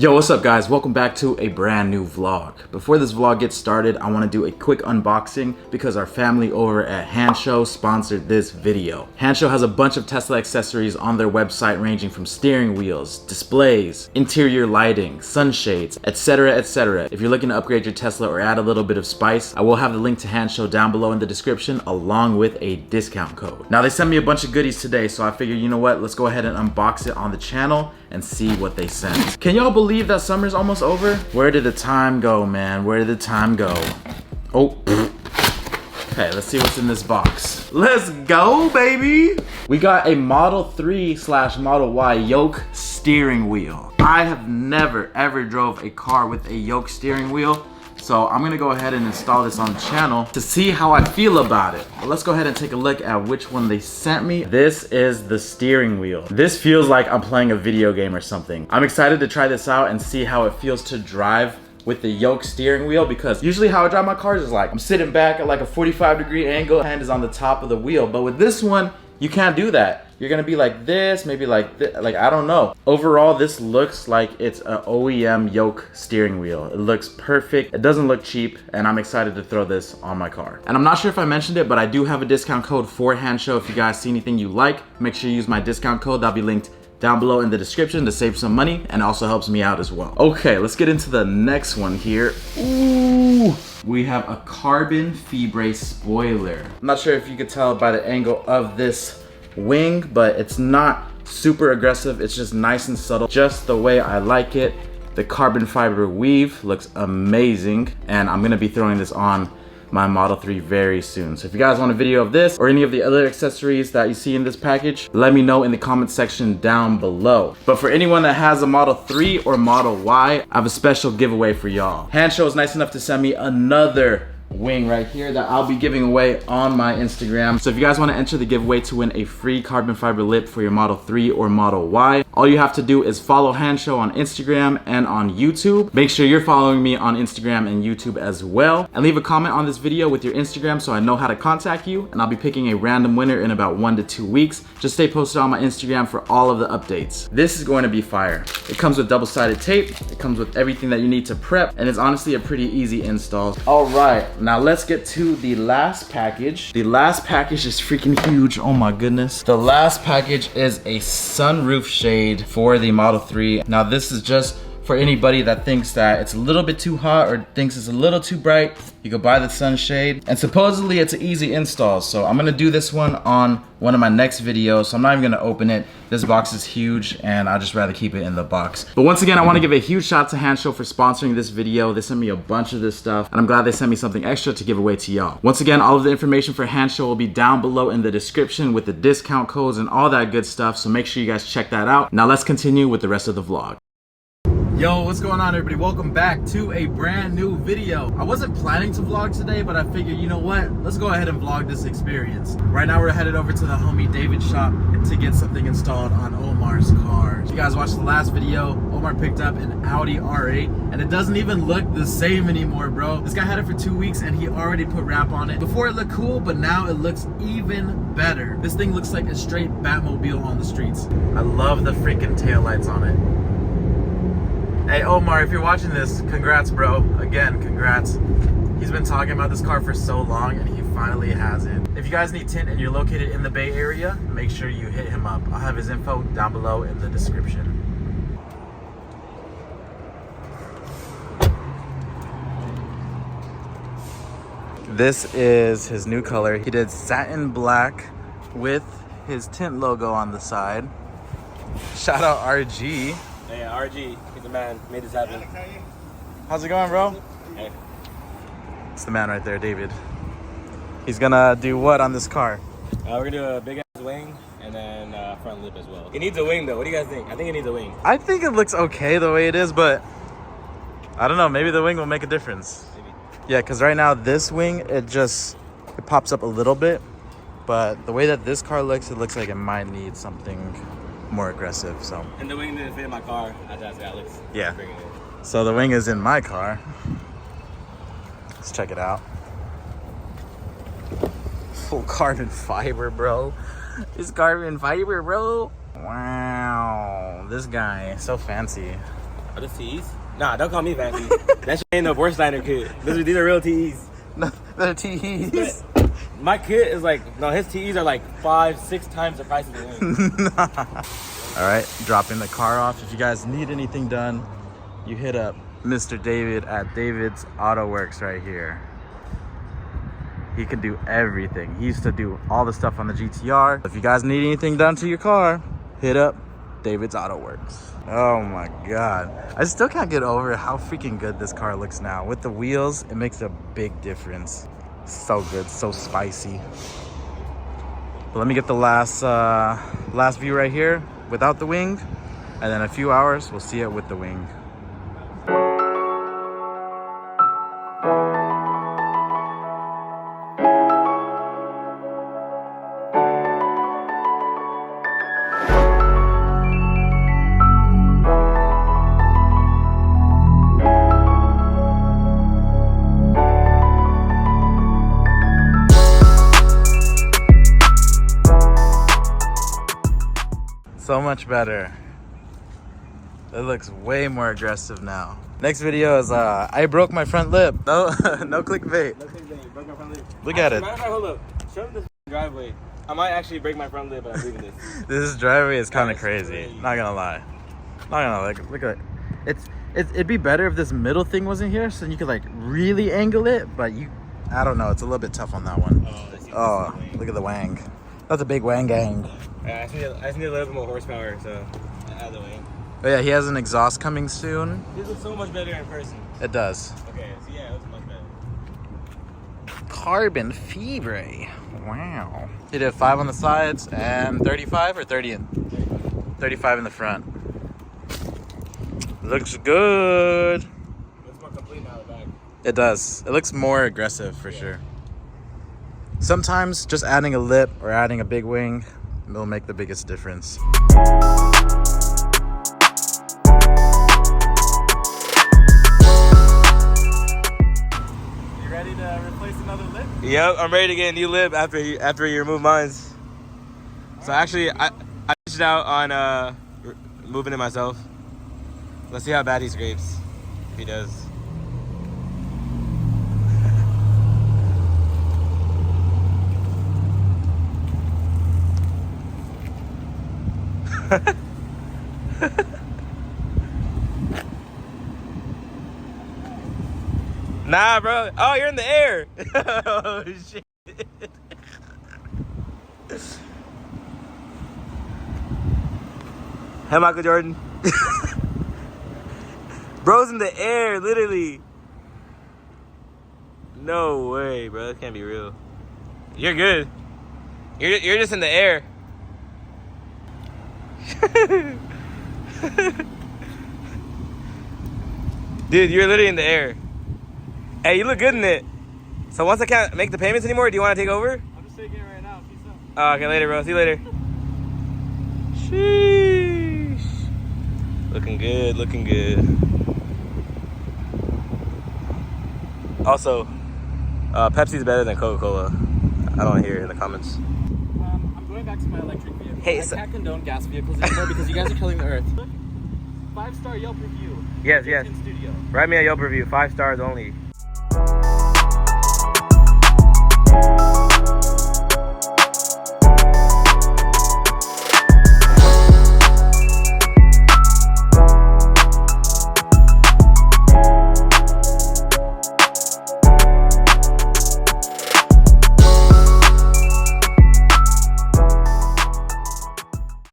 Yo, what's up guys? Welcome back to a brand new vlog. Before this vlog gets started, I want to do a quick unboxing because our family over at Hanshow sponsored this video. Hanshow has a bunch of Tesla accessories on their website ranging from steering wheels, displays, interior lighting, sunshades, etc, etc. If you're looking to upgrade your Tesla or add a little bit of spice, I will have the link to Hanshow down below in the description along with a discount code. Now they sent me a bunch of goodies today, so I figured, you know what, let's go ahead and unbox it on the channel and see what they sent. Can y'all believe that summer's almost over? Where did the time go, man? Where did the time go? Oh, okay, let's see what's in this box. Let's go, baby. We got a Model 3/Model Y yoke steering wheel. I have never ever drove a car with a yoke steering wheel, so I'm gonna go ahead and install this on the channel to see how I feel about it. But let's go ahead and take a look at which one they sent me. This is the steering wheel. This feels like I'm playing a video game or something. I'm excited to try this out and see how it feels to drive with the yoke steering wheel, because usually how I drive my cars is like I'm sitting back at like a 45-degree angle, hand is on the top of the wheel. But with this one, you can't do that. You're gonna be like this, maybe like this, like I don't know. Overall, this looks like it's an OEM yoke steering wheel. It looks perfect. It doesn't look cheap, and I'm excited to throw this on my car. And I'm not sure if I mentioned it, but I do have a discount code for Hanshow. If you guys see anything you like, make sure you use my discount code. That'll be linked down below in the description to save some money, and also helps me out as well. Okay, let's get into the next one here. Ooh, we have a carbon fibre spoiler. I'm not sure if you could tell by the angle of this wing, but it's not super aggressive. It's just nice and subtle, just the way I like it. The carbon fiber weave looks amazing, and I'm gonna be throwing this on my Model 3 very soon. So if you guys want a video of this or any of the other accessories that you see in this package, let me know in the comment section down below. But for anyone that has a Model 3 or Model Y, I have a special giveaway for y'all. Hanshow is nice enough to send me another wing right here that I'll be giving away on my Instagram. So if you guys want to enter the giveaway to win a free carbon fiber lip for your Model 3 or Model Y, all you have to do is follow Hanshow on Instagram and on YouTube. Make sure you're following me on Instagram and YouTube as well, and leave a comment on this video with your Instagram so I know how to contact you, and I'll be picking a random winner in about 1 to 2 weeks. Just stay posted on my Instagram for all of the updates. This is going to be fire. It comes with double-sided tape, it comes with everything that you need to prep, and it's honestly a pretty easy install. All right, now let's get to the last package. The last package is freaking huge. Oh my goodness. The last package is a sunroof shade for the Model 3. Now this is just for anybody that thinks that it's a little bit too hot or thinks it's a little too bright. You can buy the sunshade, and supposedly it's an easy install. So I'm gonna do this one on one of my next videos. So I'm not even gonna open it. This box is huge, and I'd just rather keep it in the box. But once again, I wanna give a huge shout out to Hanshow for sponsoring this video. They sent me a bunch of this stuff, and I'm glad they sent me something extra to give away to y'all. Once again, all of the information for Hanshow will be down below in the description with the discount codes and all that good stuff. So make sure you guys check that out. Now let's continue with the rest of the vlog. Yo, what's going on everybody? Welcome back to a brand new video. I wasn't planning to vlog today, but I figured, you know what? Let's go ahead and vlog this experience. Right now we're headed over to the homie David's shop to get something installed on Omar's car. If you guys watched the last video, Omar picked up an Audi R8, and it doesn't even look the same anymore, bro. This guy had it for 2 weeks and he already put wrap on it. Before it looked cool, but now it looks even better. This thing looks like a straight Batmobile on the streets. I love the freaking taillights on it. Hey Omar, if you're watching this, congrats bro. Again, congrats. He's been talking about this car for so long, and he finally has it. If you guys need tint and you're located in the Bay Area, make sure you hit him up. I'll have his info down below in the description. This is his new color. He did satin black with his tint logo on the side. Shout out RG. Hey, RG, he's the man. Made this happen. How's it going, bro? Hey. It's the man right there, David. He's gonna do what on this car? We're gonna do a big ass wing and then front lip as well. It needs a wing though. What do you guys think? I think it needs a wing. I think it looks okay the way it is, but I don't know. Maybe the wing will make a difference. Maybe. Yeah, because right now this wing, it pops up a little bit, but the way that this car looks, it looks like it might need something more aggressive. So, and the wing didn't fit in my car. That looks yeah. bring it in. So the wing is in my car. Let's check it out. Full carbon fiber, bro. It's carbon fiber, bro. Wow, this guy, so fancy. Are those TEs? Nah, don't call me fancy. That shit ain't no Borsteiner kit. These are real TEs. No, they're TEs. My kit is like, no, his TEs are like 5-6 times the price of the wing. All right, dropping the car off. If you guys need anything done, you hit up Mr. David at David's Auto Works right here. He can do everything. He used to do all the stuff on the GTR. If you guys need anything done to your car, hit up David's Auto Works. Oh my God. I still can't get over how freaking good this car looks now. With the wheels, it makes a big difference. So good, so spicy. But let me get the last view right here without the wing. And then in a few hours, we'll see it with the wing. So much better. It looks way more aggressive now. Next video is I broke my front lip. No, no clickbait. No clickbait. You broke my front lip. Look at it. Matter of fact, hold up. Show them this driveway. I might actually break my front lip, but I'm leaving this. This driveway is kind of crazy. Not gonna lie. Not gonna lie. Look at it. It'd be better if this middle thing wasn't here, so you could like really angle it. But I don't know. It's a little bit tough on that one. Oh, look at the wang. That's a big wang gang. I just need a little bit more horsepower, so I add the wing. But yeah, he has an exhaust coming soon. This looks so much better in person. It does. Okay, so yeah, it looks much better. Carbon fibre. Wow. He did 5 on the sides and 35 or 30 in? 35 in the front. Looks good. Looks more complete now, the back. It does. It looks more aggressive for sure. Sometimes just adding a lip or adding a big wing will make the biggest difference. You ready to replace another lip? Yep, I'm ready to get a new lip after you remove mine. So actually, I pitched out on moving it myself. Let's see how bad he scrapes. If he does. Nah, bro. Oh, you're in the air. Oh, shit. Hey, Michael Jordan. Bro's in the air, literally. No way, bro. That can't be real. You're good. You're just in the air. Dude, you're literally in the air. Hey, you look good in it. So once I can't make the payments anymore, do you want to take over? I'm just taking it right now. Peace out. Oh, okay, later, bro. See you later. Sheesh. Looking good, looking good. Also, Pepsi's better than Coca-Cola. I don't want to hear it in the comments. I'm going back to my electric vehicle. Hey, I can't condone gas vehicles anymore because you guys are killing the earth. 5-star Yelp review. Yes, yes. In studio. Write me a Yelp review. 5 stars only.